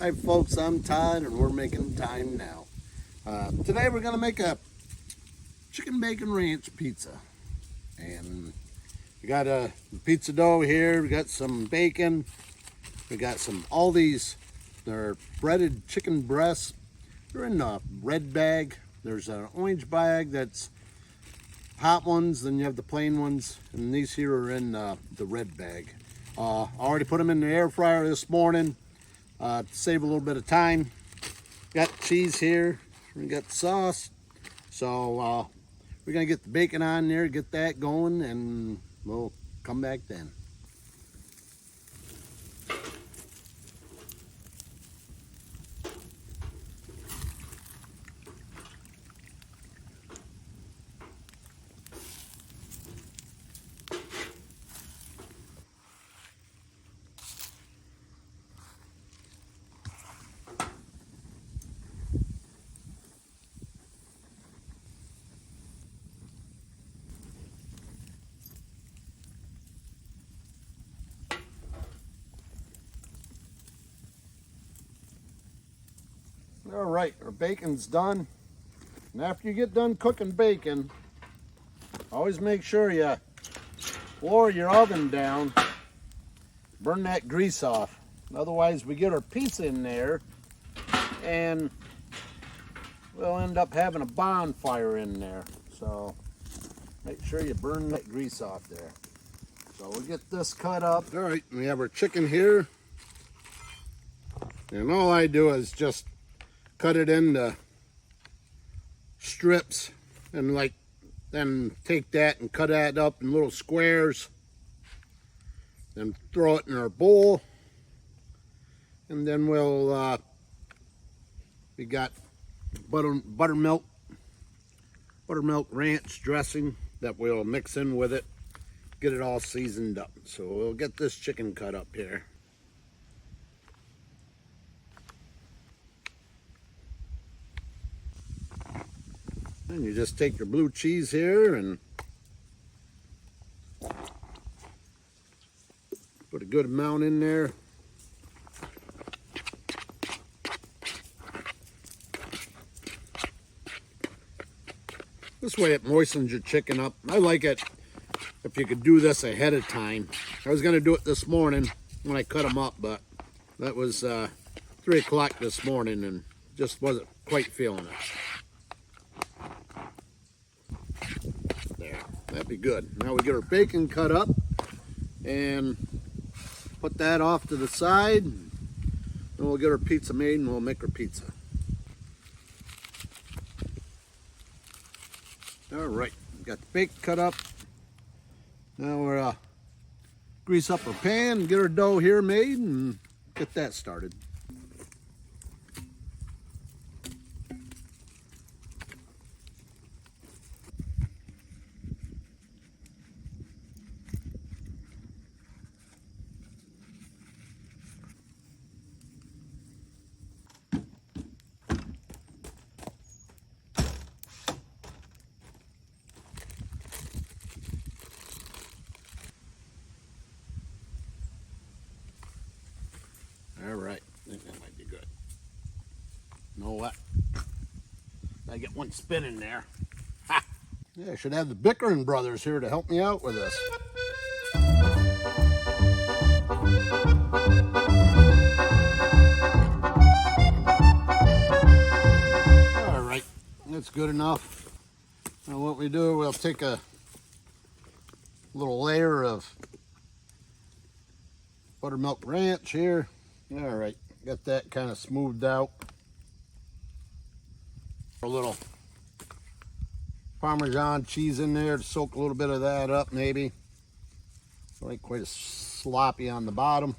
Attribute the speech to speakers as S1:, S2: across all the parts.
S1: Hi folks, I'm Todd and we're making time now. Today we're going to make a chicken bacon ranch pizza. And we got a pizza dough here, we got some bacon, we got all these, they're breaded chicken breasts. They're in a red bag. There's an orange bag that's hot ones, then you have the plain ones, and these here are in the red bag. I already put them in the air fryer this morning to save a little bit of time. Got cheese here, we got sauce, so we're gonna get the bacon on there, get that going, and we'll come back then. All right, our bacon's done. And after you get done cooking bacon, always make sure you lower your oven down, burn that grease off. Otherwise, we get our pizza in there and we'll end up having a bonfire in there. So make sure you burn that grease off there. So we'll get this cut up. All right, we have our chicken here. And all I do is just cut it into strips and then take that and cut that up in little squares, then throw it in our bowl, and then we got buttermilk ranch dressing that we'll mix in with it, get it all seasoned up. So we'll get this chicken cut up here. And you just take your blue cheese here and put a good amount in there. This way it moistens your chicken up. I like it if you could do this ahead of time. I was going to do it this morning when I cut them up, but that was 3 o'clock this morning and just wasn't quite feeling it. That'd be good. Now we get our bacon cut up and put that off to the side. And we'll get our pizza made and we'll make our pizza. All right, we got the bacon cut up. Now we're grease up our pan and get our dough here made and get that started. All right, I think that might be good. You know what? I get one spin in there. Ha! Yeah, I should have the Bickering brothers here to help me out with this. All right, that's good enough. Now what we do, we'll take a little layer of buttermilk ranch here. All right, got that kind of smoothed out. A little Parmesan cheese in there to soak a little bit of that up, maybe. So ain't quite as sloppy on the bottom.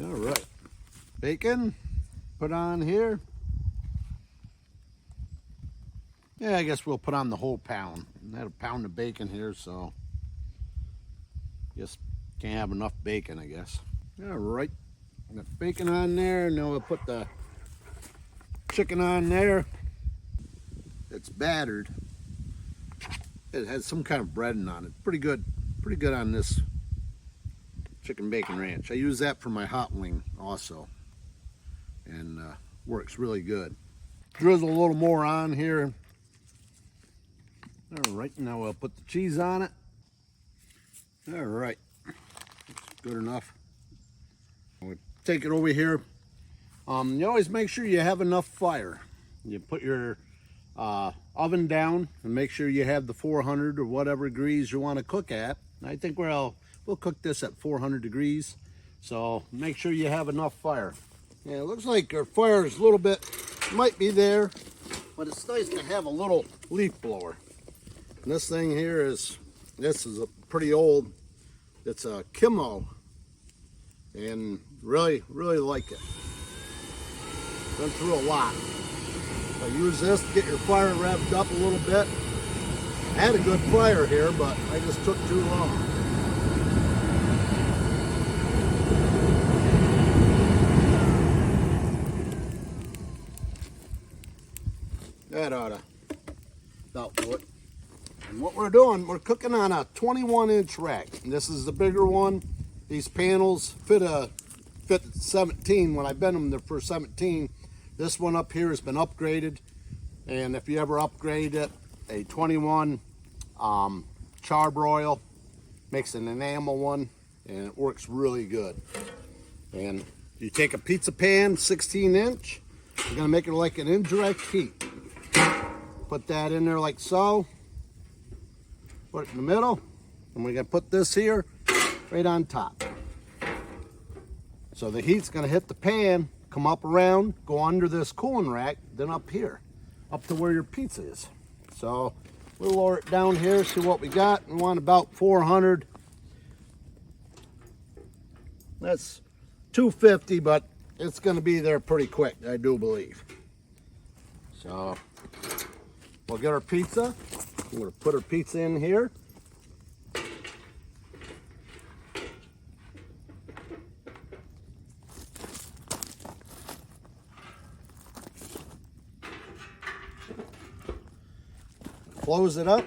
S1: All right, bacon put on here. Yeah, I guess we'll put on the whole pound. I had a pound of bacon here, so just can't have enough bacon, I guess. All right, got bacon on there, and now we'll put the chicken on there. It's battered. It has some kind of breading on it. Pretty good on this chicken bacon ranch. I use that for my hot wing also, and works really good. Drizzle a little more on here. All right, now we'll put the cheese on it. All right, that's good enough. We'll take it over here. You always make sure you have enough fire. You put your oven down and make sure you have the 400 or whatever degrees you want to cook at. I think we'll cook this at 400 degrees. So make sure you have enough fire. Yeah, it looks like our fire is a little bit, might be there, but it's nice to have a little leaf blower. And this thing here is, this is a pretty old, it's a Kimmo, and really like it. Been through a lot. So use this to get your fire revved up a little bit. I had a good fire here, but I just took too long. That oughta about do it. And what we're doing, we're cooking on a 21-inch rack. And this is the bigger one. These panels fit 17 when I bent them for 17. This one up here has been upgraded. And if you ever upgrade it, a 21 charbroil makes an enamel one, and it works really good. And you take a pizza pan, 16-inch. You're gonna make it like an indirect heat. Put that in there like so. Put it in the middle, and we're gonna put this here right on top. So the heat's gonna hit the pan, come up around, go under this cooling rack, then up here, up to where your pizza is. So we'll lower it down here, see what we got. We want about 400. That's 250, but it's gonna be there pretty quick, I do believe. So we'll get our pizza. We're gonna put our pizza in here. Close it up.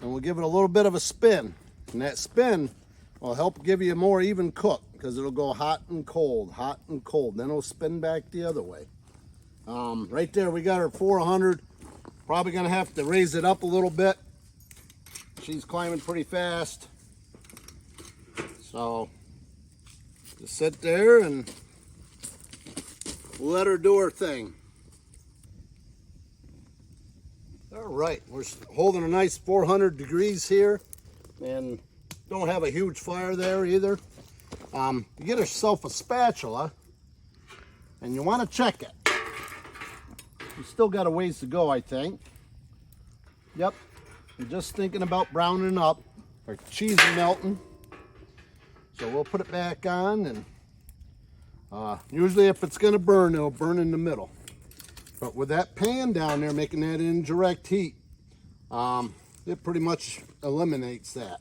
S1: And we'll give it a little bit of a spin. And that spin will help give you a more even cook, because it'll go hot and cold, hot and cold. Then it'll spin back the other way. Right there, we got our 400. Probably gonna have to raise it up a little bit. She's climbing pretty fast. So just sit there and let her do her thing. All right, we're holding a nice 400 degrees here, and don't have a huge fire there either. You get yourself a spatula, and you want to check it. You still got a ways to go, I think. Yep, I'm just thinking about browning up. Our cheese is melting. So we'll put it back on, and usually if it's gonna burn, it'll burn in the middle. But with that pan down there making that indirect heat, it pretty much eliminates that.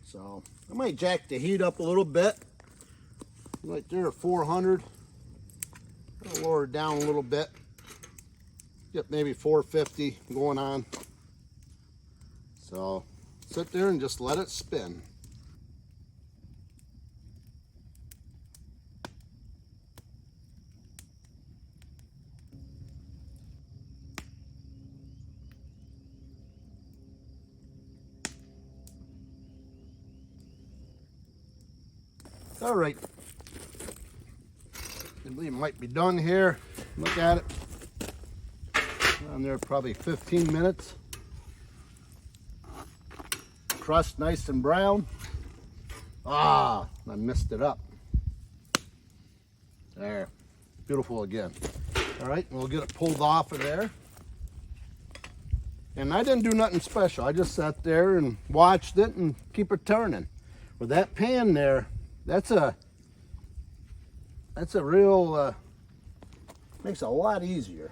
S1: So I might jack the heat up a little bit. Right there at 400. I'll lower it down a little bit. Get maybe 450 going on. So sit there and just let it spin. All right, I believe it might be done here. Look at it. On there probably 15 minutes. Crust nice and brown. Ah, I messed it up. There, beautiful again. All right, we'll get it pulled off of there. And I didn't do nothing special. I just sat there and watched it and keep it turning. With that pan there, that's a real, makes it a lot easier.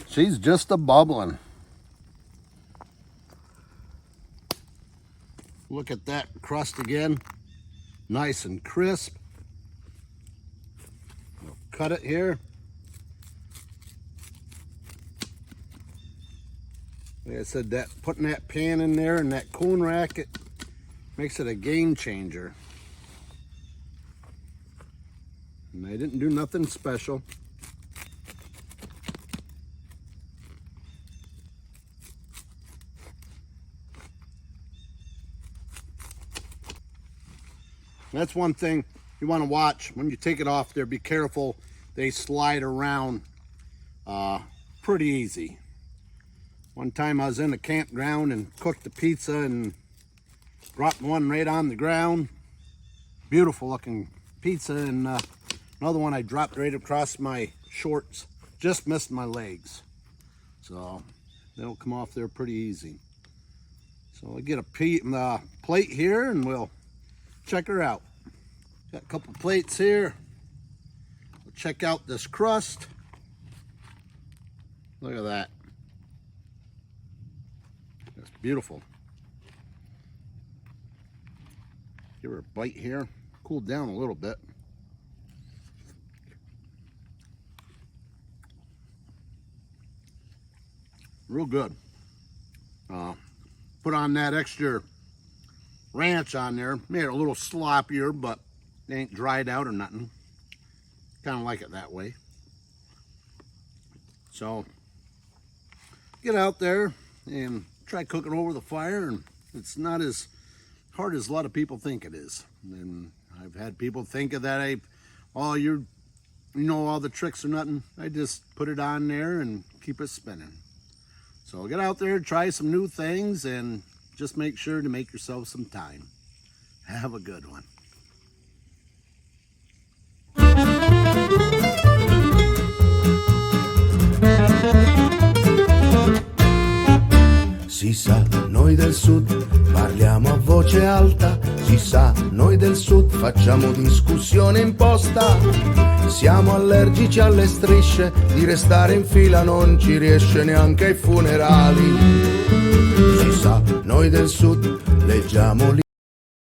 S1: She's just a bubbling. Look at that crust again, nice and crisp. We'll cut it here. Like I said, that putting that pan in there and that cone rack, it makes it a game changer. And I didn't do nothing special. That's one thing you want to watch when you take it off there. Be careful, they slide around pretty easy. One time I was in a campground and cooked a pizza and dropped one right on the ground. Beautiful looking pizza, and another one I dropped right across my shorts. Just missed my legs. So they'll come off there pretty easy. So I'll get a plate here and we'll check her out. Got a couple plates here. We'll check out this crust. Look at that. That's beautiful. Give her a bite here. Cool down a little bit. Real good. Put on that extra ranch on there. Made it a little sloppier, but it ain't dried out or nothing. Kind of like it that way. So get out there and try cooking over the fire, and it's not as hard as a lot of people think it is. And I've had people think of that, oh, you know all the tricks or nothing. I just put it on there and keep it spinning. So get out there, try some new things, and just make sure to make yourself some time. Have a good one.
S2: Si sa, noi del sud parliamo a voce alta, si sa, noi del sud facciamo discussione imposta. Siamo allergici alle strisce, di restare in fila non ci riesce neanche ai funerali. Si sa, noi del sud leggiamo